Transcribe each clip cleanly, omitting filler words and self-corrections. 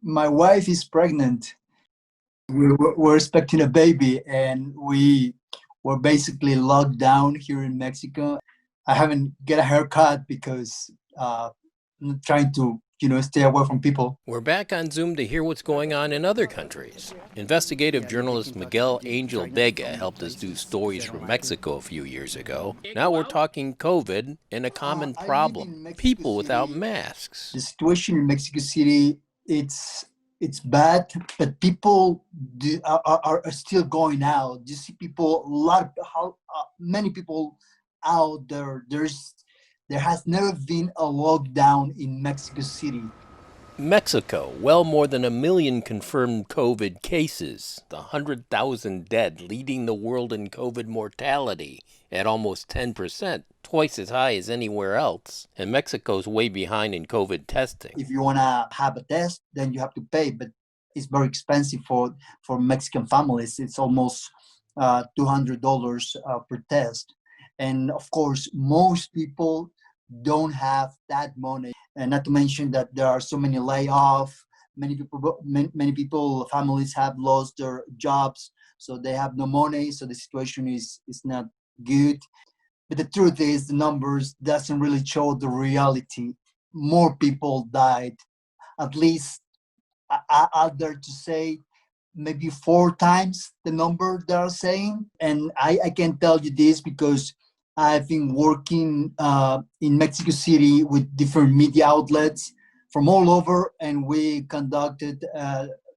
My wife is pregnant. We're expecting a baby, and we were basically locked down here in Mexico. I haven't get a haircut because I'm trying to, stay away from people. We're back on Zoom to hear what's going on in other countries. Investigative journalist Miguel Angel Vega helped us do stories from Mexico a few years ago. Now we're talking COVID and a common problem: people without masks. The situation in Mexico City, it's bad, but people are still going out. You see people, many people out there. There has never been a lockdown in Mexico City. Mexico, well more than 1 million confirmed COVID cases, the 100,000 dead, leading the world in COVID mortality at almost 10%, twice as high as anywhere else. And Mexico's way behind in COVID testing. If you want to have a test, then you have to pay, but it's very expensive for Mexican families. It's almost $200 per test. And of course, most people don't have that money. And not to mention that there are so many layoffs. Many people, families have lost their jobs, so they have no money. So the situation is not good. But the truth is, the numbers doesn't really show the reality. More people died, at least out there to say maybe 4 times the number they are saying. And I can tell you this because I've been working in Mexico City with different media outlets from all over, and we conducted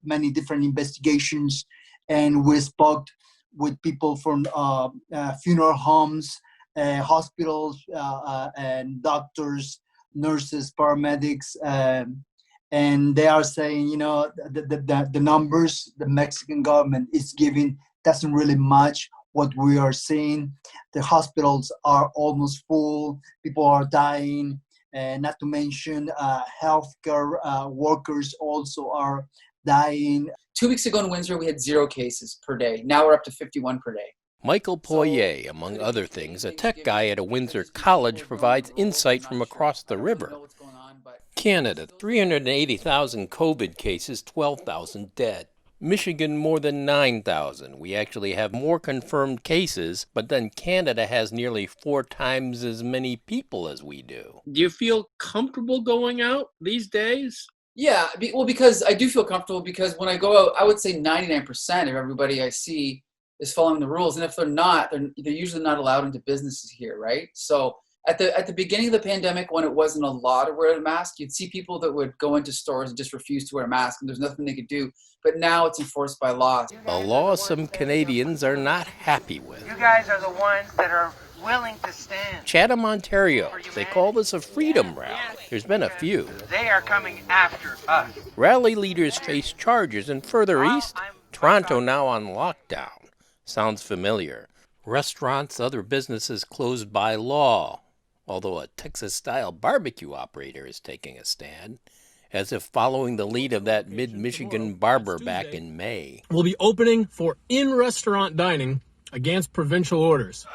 many different investigations, and we spoke with people from funeral homes, hospitals, and doctors, nurses, paramedics, and they are saying, the numbers the Mexican government is giving doesn't really match what we are seeing. The hospitals are almost full. People are dying, and not to mention healthcare workers also are dying. 2 weeks ago in Windsor, we had 0 cases per day. Now we're up to 51 per day. Michael Poirier, among other things, a tech guy at a Windsor college, provides insight from across the river. Canada, 380,000 COVID cases, 12,000 dead. Michigan, more than 9,000. We actually have more confirmed cases, but then Canada has nearly 4 times as many people as we do. Do you feel comfortable going out these days? Yeah, because I do feel comfortable, because when I go out, I would say 99% of everybody I see is following the rules. And if they're not, they're usually not allowed into businesses here, right? So at the beginning of the pandemic, when it wasn't a law to wear a mask, you'd see people that would go into stores and just refuse to wear a mask, and there's nothing they could do. But now it's enforced by law. A law some Canadians are not happy with. You guys are the ones that are willing to stand. Chatham, Ontario. They call this a freedom rally. There's been a few. They are coming after us. Rally leaders face charges, and further east, Toronto now on lockdown. Sounds familiar. Restaurants, other businesses closed by law, although a Texas-style barbecue operator is taking a stand, as if following the lead of that mid-Michigan barber back in May. Will be opening for in-restaurant dining against provincial orders.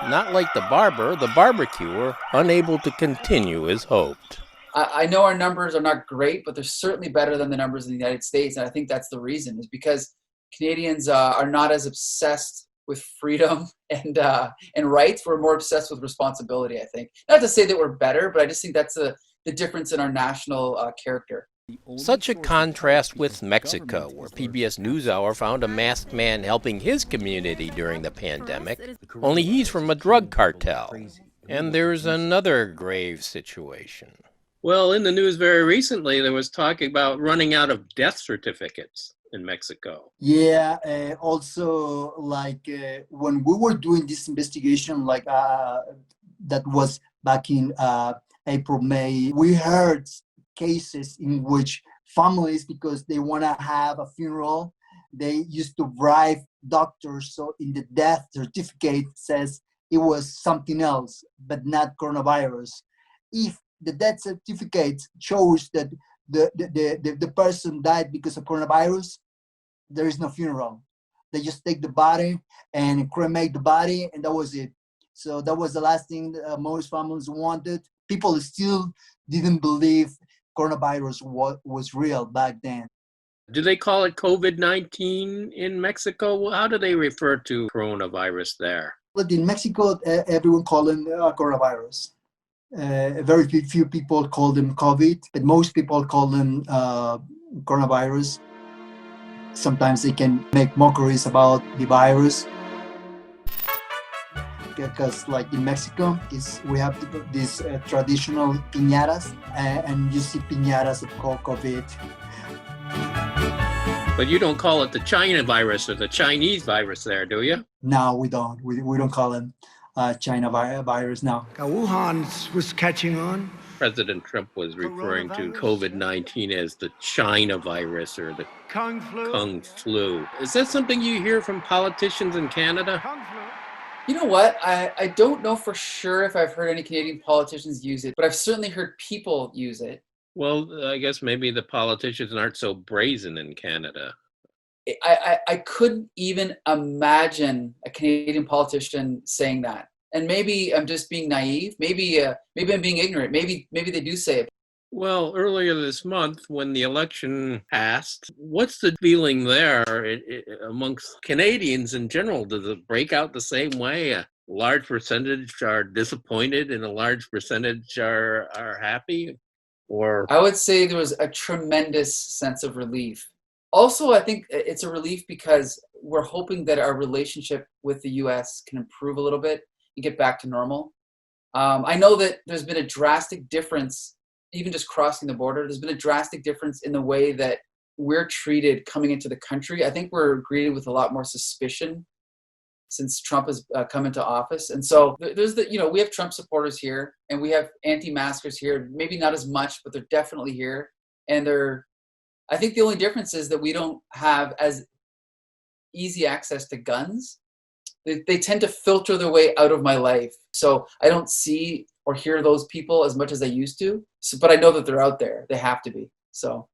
Not like the barber, the barbecuer, unable to continue as hoped. I know our numbers are not great, but they're certainly better than the numbers in the United States, and I think that's the reason, is because Canadians are not as obsessed with freedom and rights. We're more obsessed with responsibility, I think. Not to say that we're better, but I just think that's the difference in our national character. Such a contrast with Mexico, where PBS NewsHour found a masked man helping his community during the pandemic, only he's from a drug cartel. And there's another grave situation. Well, in the news very recently, there was talk about running out of death certificates in Mexico. Yeah, also when we were doing this investigation, that was back in April, May, we heard cases in which families, because they want to have a funeral, they used to bribe doctors. So in the death certificate says it was something else, but not coronavirus. If the death certificate shows that the person died because of coronavirus, there is no funeral. They just take the body and cremate the body, and that was it. So that was the last thing that most families wanted. People still didn't believe coronavirus was real back then. Do they call it COVID-19 in Mexico? How do they refer to coronavirus there? But in Mexico, everyone call them coronavirus. Very few people call them COVID, but most people call them coronavirus. Sometimes they can make mockeries about the virus. Because like in Mexico, we have these traditional piñatas, and you see piñatas that call COVID. But you don't call it the China virus or the Chinese virus there, do you? No, we don't. We don't call them China virus now. Wuhan was catching on. President Trump was referring to COVID-19 as the China virus or the Kung flu. Is that something you hear from politicians in Canada? Kung flu. You know what? I don't know for sure if I've heard any Canadian politicians use it, but I've certainly heard people use it. Well, I guess maybe the politicians aren't so brazen in Canada. I couldn't even imagine a Canadian politician saying that. And maybe I'm just being naive. Maybe I'm being ignorant. Maybe they do say it. Well, earlier this month, when the election passed, what's the feeling there amongst Canadians in general? Does it break out the same way? A large percentage are disappointed and a large percentage are happy? Or I would say there was a tremendous sense of relief. Also, I think it's a relief because we're hoping that our relationship with the U.S. can improve a little bit and get back to normal. I know that there's been a drastic difference, even just crossing the border. There's been a drastic difference in the way that we're treated coming into the country. I think we're greeted with a lot more suspicion since Trump has come into office. And so there's we have Trump supporters here and we have anti-maskers here, maybe not as much, but they're definitely here. And I think the only difference is that we don't have as easy access to guns. They tend to filter their way out of my life. So I don't see or hear those people as much as I used to. So, but I know that they're out there. They have to be. So